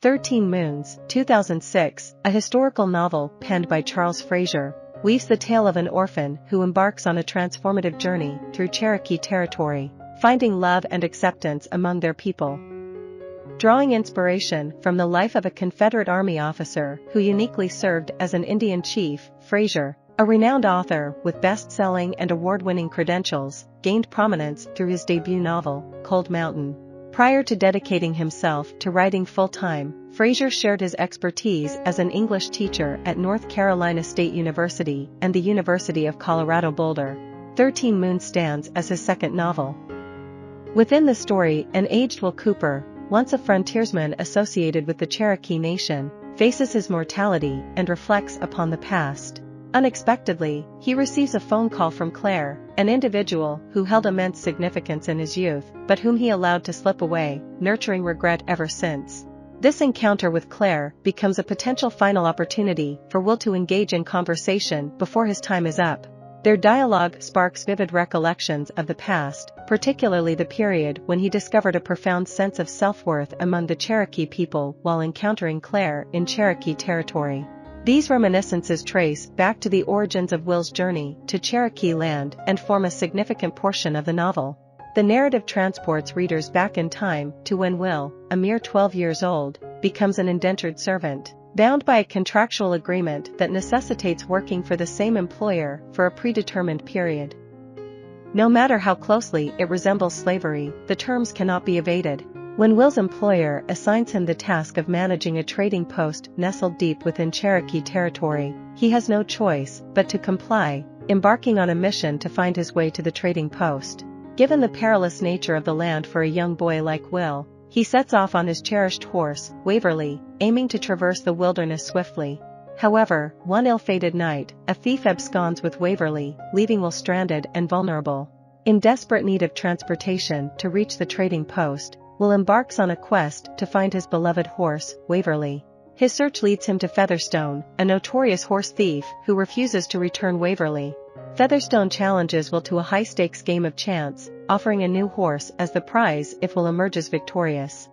13 Moons, 2006, a historical novel penned by Charles Frazier, weaves the tale of an orphan who embarks on a transformative journey through Cherokee territory, finding love and acceptance among their people. Drawing inspiration from the life of a Confederate Army officer who uniquely served as an Indian chief, Frazier, a renowned author with best-selling and award-winning credentials, gained prominence through his debut novel, Cold Mountain. Prior to dedicating himself to writing full-time, Frazier shared his expertise as an English teacher at North Carolina State University and the University of Colorado Boulder. 13 Moons stands as his second novel. Within the story, an aged Will Cooper, once a frontiersman associated with the Cherokee Nation, faces his mortality and reflects upon the past. Unexpectedly, he receives a phone call from Claire, an individual who held immense significance in his youth, but whom he allowed to slip away, nurturing regret ever since. This encounter with Claire becomes a potential final opportunity for Will to engage in conversation before his time is up. Their dialogue sparks vivid recollections of the past, particularly the period when he discovered a profound sense of self-worth among the Cherokee people while encountering Claire in Cherokee territory. These reminiscences trace back to the origins of Will's journey to Cherokee land and form a significant portion of the novel. The narrative transports readers back in time to when Will, a mere 12 years old, becomes an indentured servant, bound by a contractual agreement that necessitates working for the same employer for a predetermined period. No matter how closely it resembles slavery, the terms cannot be evaded. When Will's employer assigns him the task of managing a trading post nestled deep within Cherokee territory, he has no choice but to comply, embarking on a mission to find his way to the trading post. Given the perilous nature of the land for a young boy like Will, he sets off on his cherished horse, Waverly, aiming to traverse the wilderness swiftly. However, one ill-fated night, a thief absconds with Waverly, leaving Will stranded and vulnerable. In desperate need of transportation to reach the trading post, Will embarks on a quest to find his beloved horse, Waverly. His search leads him to Featherstone, a notorious horse thief who refuses to return Waverly. Featherstone challenges Will to a high-stakes game of chance, offering a new horse as the prize if Will emerges victorious.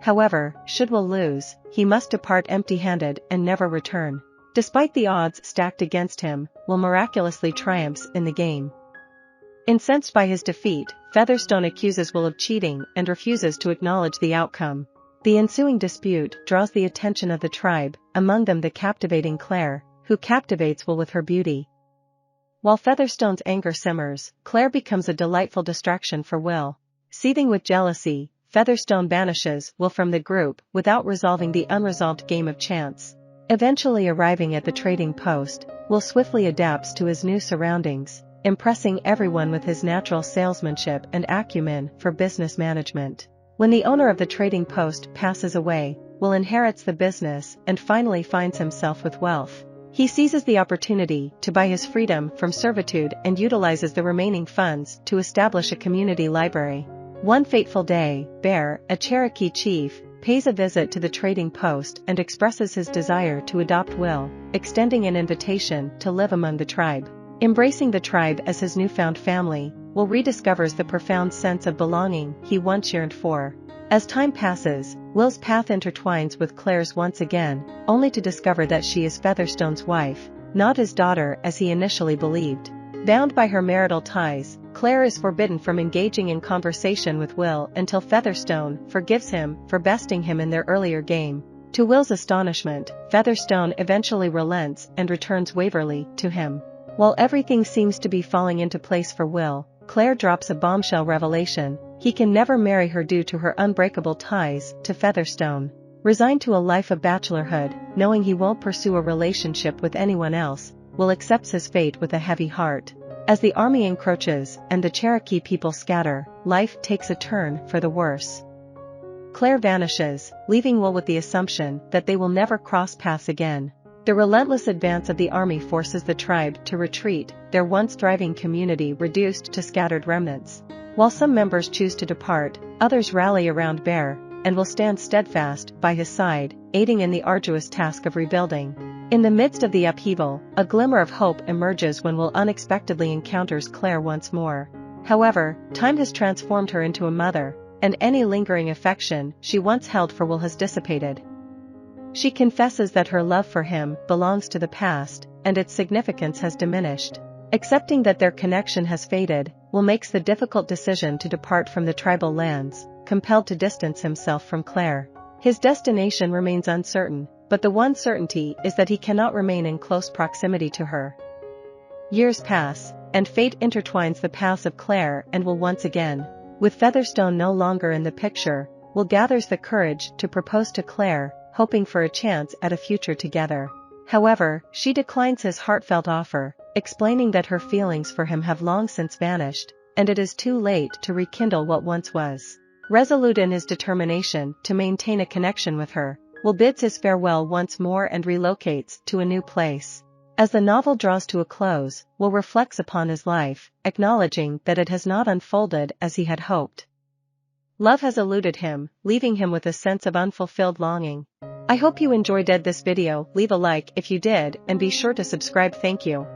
However, should Will lose, he must depart empty-handed and never return. Despite the odds stacked against him, Will miraculously triumphs in the game. Incensed by his defeat, Featherstone accuses Will of cheating and refuses to acknowledge the outcome. The ensuing dispute draws the attention of the tribe, among them the captivating Claire, who captivates Will with her beauty. While Featherstone's anger simmers, Claire becomes a delightful distraction for Will. Seething with jealousy, Featherstone banishes Will from the group without resolving the unresolved game of chance. Eventually arriving at the trading post, Will swiftly adapts to his new surroundings, impressing everyone with his natural salesmanship and acumen for business management. When the owner of the trading post passes away, Will inherits the business and finally finds himself with wealth. He seizes the opportunity to buy his freedom from servitude and utilizes the remaining funds to establish a community library. One fateful day, Bear, a Cherokee chief, pays a visit to the trading post and expresses his desire to adopt Will, extending an invitation to live among the tribe. Embracing the tribe as his newfound family, Will rediscovers the profound sense of belonging he once yearned for. As time passes, Will's path intertwines with Claire's once again, only to discover that she is Featherstone's wife, not his daughter as he initially believed. Bound by her marital ties, Claire is forbidden from engaging in conversation with Will until Featherstone forgives him for besting him in their earlier game. To Will's astonishment, Featherstone eventually relents and returns Waverly to him. While everything seems to be falling into place for Will, Claire drops a bombshell revelation: he can never marry her due to her unbreakable ties to Featherstone. Resigned to a life of bachelorhood, knowing he won't pursue a relationship with anyone else, Will accepts his fate with a heavy heart. As the army encroaches and the Cherokee people scatter, life takes a turn for the worse. Claire vanishes, leaving Will with the assumption that they will never cross paths again. The relentless advance of the army forces the tribe to retreat, their once thriving community reduced to scattered remnants. While some members choose to depart, others rally around Bear, and will stand steadfast by his side, aiding in the arduous task of rebuilding. In the midst of the upheaval, a glimmer of hope emerges when Will unexpectedly encounters Claire once more. However, time has transformed her into a mother, and any lingering affection she once held for Will has dissipated. She confesses that her love for him belongs to the past, and its significance has diminished. Accepting that their connection has faded, Will makes the difficult decision to depart from the tribal lands, compelled to distance himself from Claire. His destination remains uncertain, but the one certainty is that he cannot remain in close proximity to her. Years pass, and fate intertwines the paths of Claire and Will once again. With Featherstone no longer in the picture, Will gathers the courage to propose to Claire, hoping for a chance at a future together. However, she declines his heartfelt offer, explaining that her feelings for him have long since vanished, and it is too late to rekindle what once was. Resolute in his determination to maintain a connection with her, Will bids his farewell once more and relocates to a new place. As the novel draws to a close, Will reflects upon his life, acknowledging that it has not unfolded as he had hoped. Love has eluded him, leaving him with a sense of unfulfilled longing. I hope you enjoyed this video. Leave a like if you did, and be sure to subscribe. Thank you.